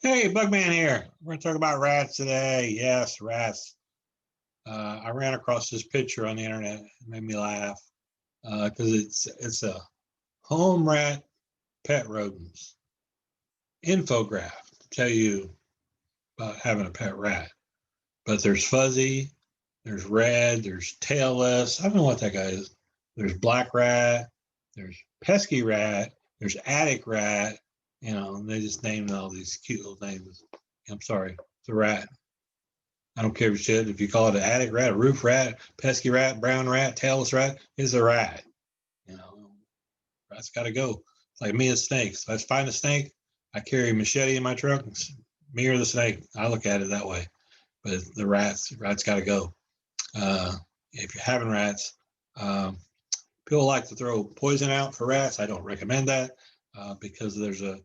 Hey, Bugman here. We're going to talk about rats today. Yes, rats. I ran across this picture on the internet. It made me laugh because it's a home rat pet rodents infograph to tell you about having a pet rat. But there's fuzzy, there's red, there's tailless. I don't know what that guy is. There's black rat, there's pesky rat, there's attic rat. And they just named all these cute little names. I'm sorry, it's a rat. I don't care if you call it an attic rat, a roof rat, pesky rat, brown rat, tailless rat, it's a rat. You know, rats got to go. It's like me and snakes. If I find a snake, I carry a machete in my truck. Me or the snake. I look at it that way. But the rats got to go. If you're having rats, people like to throw poison out for rats. I don't recommend that because there's a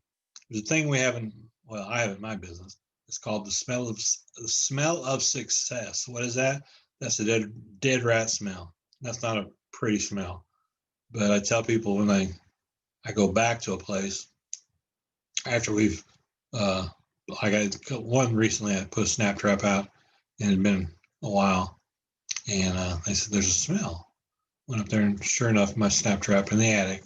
thing we have I have in my business. It's called the smell of success. What is that? That's a dead rat smell. That's not a pretty smell. But I tell people when I go back to a place after we've I got one recently. I put a snap trap out, and it had been a while, and they said there's a smell. Went up there, and sure enough, my snap trap in the attic,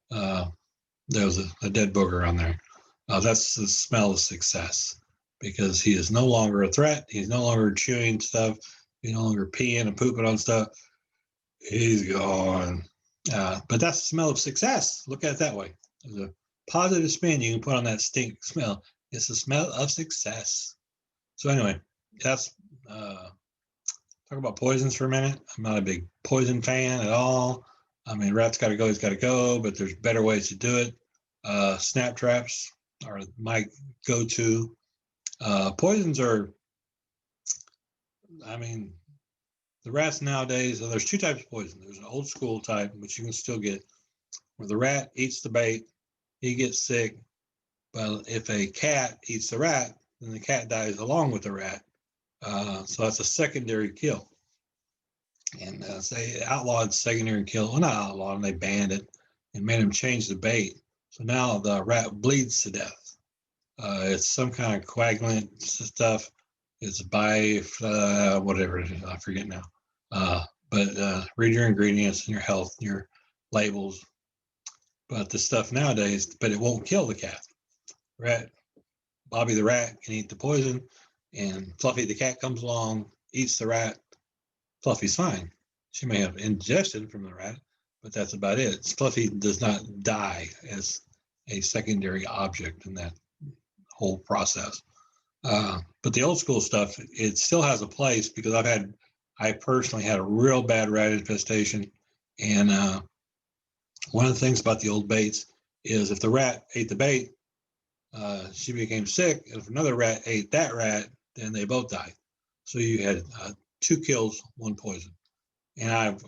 there was a dead booger on there. That's the smell of success because he is no longer a threat. He's no longer chewing stuff. He's no longer peeing and pooping on stuff. He's gone. But that's the smell of success. Look at it that way. There's a positive spin you can put on that stink smell. It's the smell of success. So anyway, that's talk about poisons for a minute. I'm not a big poison fan at all. I mean, rats got to go. He's got to go. But there's better ways to do it. Snap traps are my go-to. Poisons are, I mean, the rats nowadays, there's two types of poison. There's an old school type, which you can still get, where the rat eats the bait, he gets sick. But if a cat eats the rat, then the cat dies along with the rat. So that's a secondary kill. And they outlawed secondary kill. Well, not outlawed, they banned it and made them change the bait. So now the rat bleeds to death. It's some kind of coagulant stuff. It's whatever it is, I forget now. But read your ingredients and your health, your labels. But the stuff nowadays, but it won't kill the cat. Rat, Bobby the rat can eat the poison, and Fluffy the cat comes along, eats the rat. Fluffy's fine. She may have ingestion from the rat, but that's about it. Fluffy does not die as a secondary object in that whole process. But the old school stuff, it still has a place because I personally had a real bad rat infestation. And one of the things about the old baits is if the rat ate the bait, she became sick. And if another rat ate that rat, then they both died. So you had 2 kills, 1 poison. And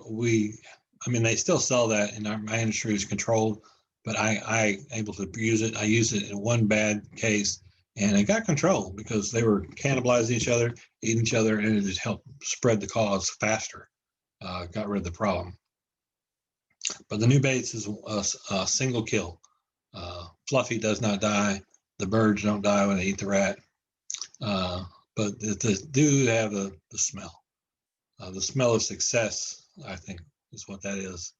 they still sell that, and my industry is controlled, but I able to use it. I used it in one bad case, and it got controlled because they were cannibalizing each other, eating each other, and it just helped spread the cause faster. Got rid of the problem. But the new baits is a single kill. Fluffy does not die. The birds don't die when they eat the rat. But they do have the smell. The smell of success, I think, is what that is,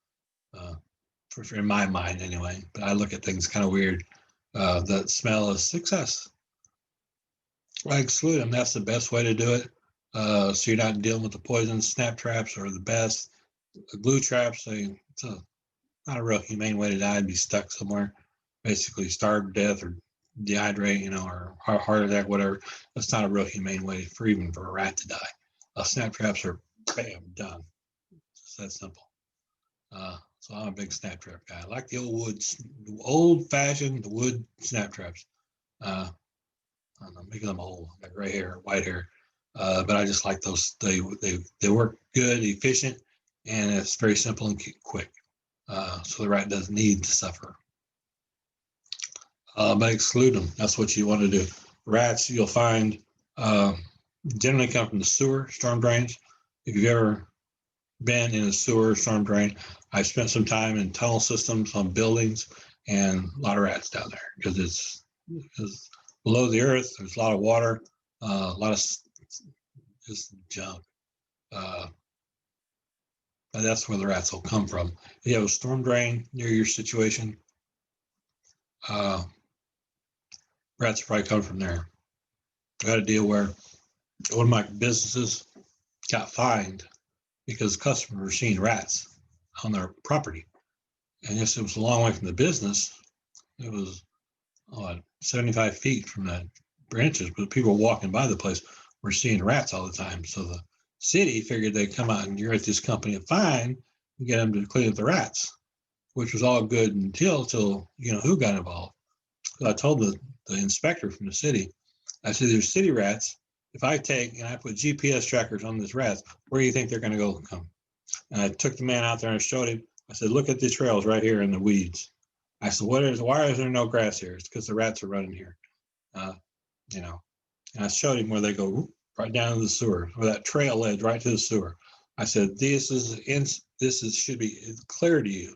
for in my mind anyway. But I look at things kind of weird. The smell of success. I exclude them. That's the best way to do it. So you're not dealing with the poison. Snap traps are the best. Glue traps, it's not a real humane way to die. I'd be stuck somewhere, basically starve to death or dehydrate, or heart attack, whatever. That's not a real humane way for a rat to die. Snap traps are bam, done. It's that simple. So I'm a big snap trap guy. I like the old-fashioned wood snap traps. I don't know, making them old. I got gray hair, white hair, but I just like those. They work good, efficient, and it's very simple and quick. So the rat doesn't need to suffer. But exclude them. That's what you want to do. Rats, you'll find, generally come from the sewer, storm drains. If you've ever been in a sewer, storm drain, I spent some time in tunnel systems on buildings, and a lot of rats down there because below the earth. There's a lot of water, a lot of just junk. And that's where the rats will come from. If you have a storm drain near your situation, rats probably come from there. I had a deal where one of my businesses got fined because customers were seeing rats on their property. And yes, it was a long way from the business. It was 75 feet from the branches, but people walking by the place were seeing rats all the time. So the city figured they'd come out and you're at this company a fine and get them to clean up the rats, which was all good until you know who got involved. So I told the inspector from the city, I said, there's city rats. If I take and I put GPS trackers on these rats, where do you think they're going to go come? And I took the man out there and I showed him. I said, look at the trails right here in the weeds. I said, why is there no grass here? It's because the rats are running here. You know, and I showed him where they go right down to the sewer, where that trail led right to the sewer. I said, this should be clear to you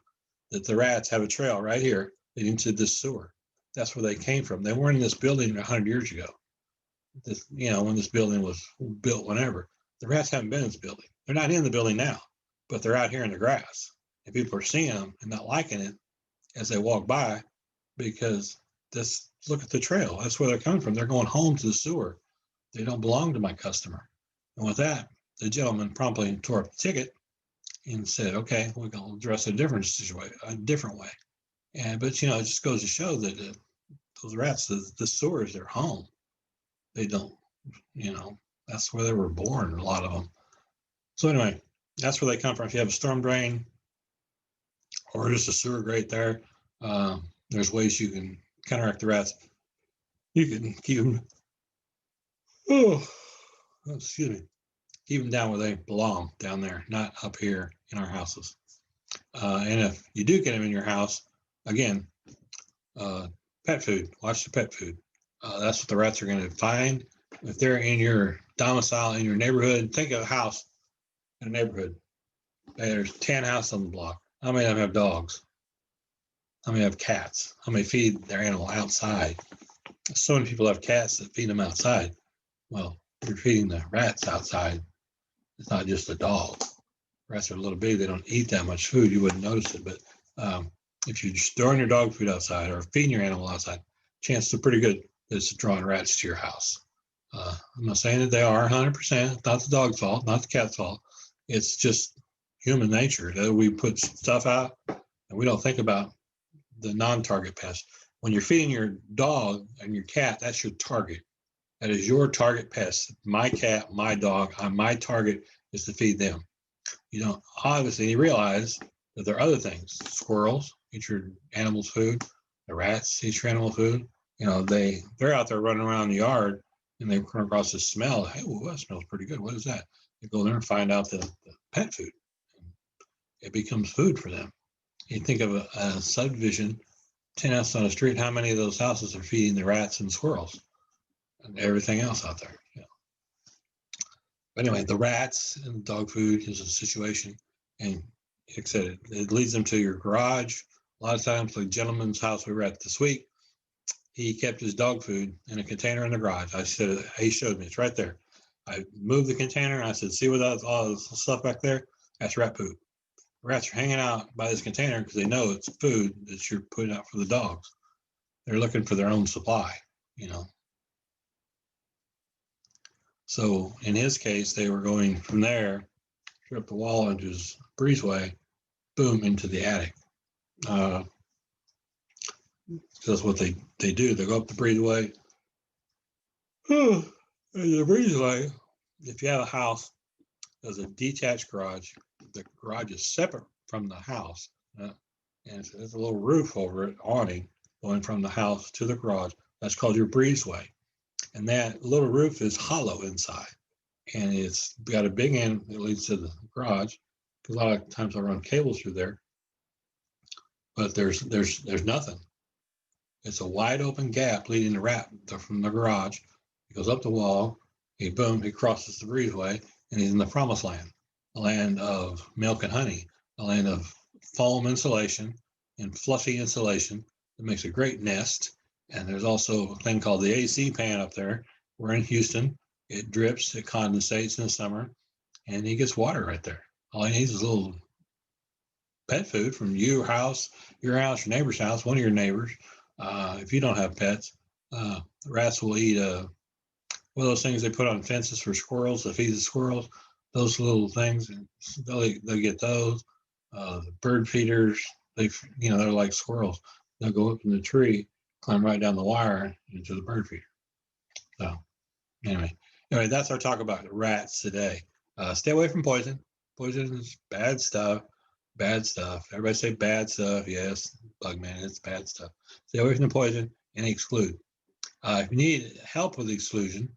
that the rats have a trail right here leading to this sewer. That's where they came from. They weren't in this building 100 years ago. This, you know, when this building was built, whenever. The rats haven't been in this building. They're not in the building now, but they're out here in the grass. And people are seeing them and not liking it as they walk by because this, look at the trail. That's where they're coming from. They're going home to the sewer. They don't belong to my customer. And with that, the gentleman promptly tore up the ticket and said, okay, we're going to address a different way. And, but, you know, it just goes to show that those rats, the sewer is their home. They don't, you know, that's where they were born, a lot of them. So anyway, that's where they come from. If you have a storm drain or just a sewer grate there, there's ways you can counteract the rats. You can keep them, excuse me, keep them down where they belong, down there, not up here in our houses. And if you do get them in your house, again, pet food, watch the pet food. That's what the rats are going to find. If they're in your domicile, in your neighborhood, think of a house in a neighborhood. There's 10 houses on the block. How many of them have dogs? How many have cats? How many feed their animal outside? So many people have cats that feed them outside. Well, you're feeding the rats outside. It's not just the dog. Rats are a little big. They don't eat that much food. You wouldn't notice it. But if you're storing your dog food outside or feeding your animal outside, chances are pretty good that it's drawing rats to your house. I'm not saying that they are 100%. Not the dog's fault, not the cat's fault. It's just human nature that we put stuff out and we don't think about the non-target pests. When you're feeding your dog and your cat, that's your target. That is your target pest. My cat, my dog, my target is to feed them. You don't obviously realize that there are other things. Squirrels eat your animal's food. The rats eat your animal food. You know, they're out there running around the yard and they come across this smell. Hey, well, that smells pretty good. What is that? They go there and find out the pet food. It becomes food for them. You think of a subdivision, 10 houses on a street, how many of those houses are feeding the rats and squirrels and everything else out there? You know. But anyway, the rats and dog food is a situation. And like I said, it leads them to your garage. A lot of times, the gentleman's house we were at this week, he kept his dog food in a container in the garage. I said, he showed me, it's right there. I moved the container and I said, see what that's all this stuff back there? That's rat poop. Rats are hanging out by this container because they know it's food that you're putting out for the dogs. They're looking for their own supply, you know. So in his case, they were going from there, up the wall into his breezeway, boom, into the attic. That's what they do. They go up the breezeway. The breezeway, if you have a house, there's a detached garage. The garage is separate from the house. And there's a little roof over it, awning, going from the house to the garage. That's called your breezeway. And that little roof is hollow inside. And it's got a big end that leads to the garage. Because a lot of times I run cables through there. But there's nothing. It's a wide open gap leading the rat from the garage. He goes up the wall, he crosses the breezeway, and he's in the promised land, the land of milk and honey, the land of foam insulation and fluffy insulation that makes a great nest. And there's also a thing called the AC pan up there. We're in Houston. It drips, it condensates in the summer, and he gets water right there. All he needs is a little pet food from your house, your neighbor's house, one of your neighbors. If you don't have pets, rats will eat one of those things they put on fences for squirrels to feed the squirrels. Those little things, they'll get those. Bird feeders, they're like squirrels. They'll go up in the tree, climb right down the wire into the bird feeder. So anyway, that's our talk about rats today. Stay away from poison. Poison is bad stuff. Bad stuff. Everybody say bad stuff. Yes, Bugman, it's bad stuff. Stay away from the poison and exclude. If you need help with exclusion,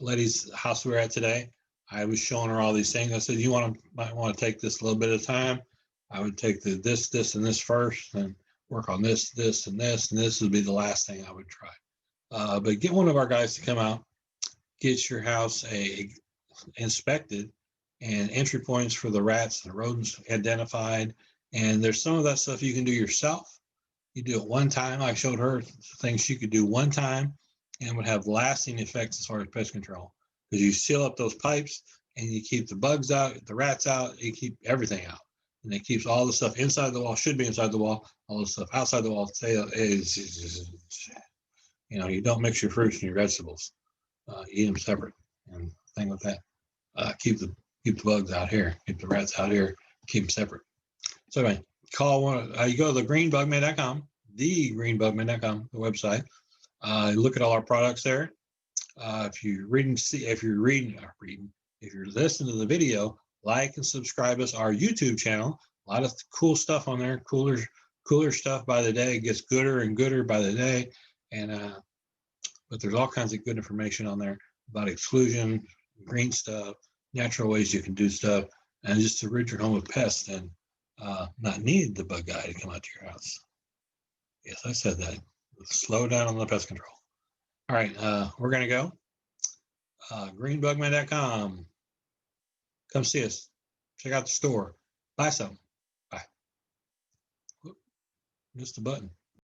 lady's house we were at today, I was showing her all these things. I said, you might want to take this a little bit of time. I would take this, and this first, and work on this, and this would be the last thing I would try. But get one of our guys to come out, get your house inspected, and entry points for the rats and the rodents identified. And there's some of that stuff you can do yourself. You do it one time. I showed her things she could do one time and would have lasting effects as far as pest control, because you seal up those pipes and you keep the bugs out, the rats out, you keep everything out. And it keeps all the stuff inside the wall, should be inside the wall, all the stuff outside the wall. You don't mix your fruits and your vegetables. You eat them separate. And thing with that, keep the bugs out here, keep the rats out here, keep them separate. So anyway, call one. You go to thegreenbugman.com, the website. Look at all our products there. If you're listening to the video, like and subscribe us our YouTube channel. A lot of cool stuff on there. Cooler stuff by the day. It gets gooder and gooder by the day. And but there's all kinds of good information on there about exclusion, green stuff, natural ways you can do stuff, and just to rid your home of pests and not need the bug guy to come out to your house. Yes, I said that. Slow down on the pest control. All right, we're going to go. Greenbugman.com. Come see us. Check out the store. Buy something. Bye. Whoop, missed the button.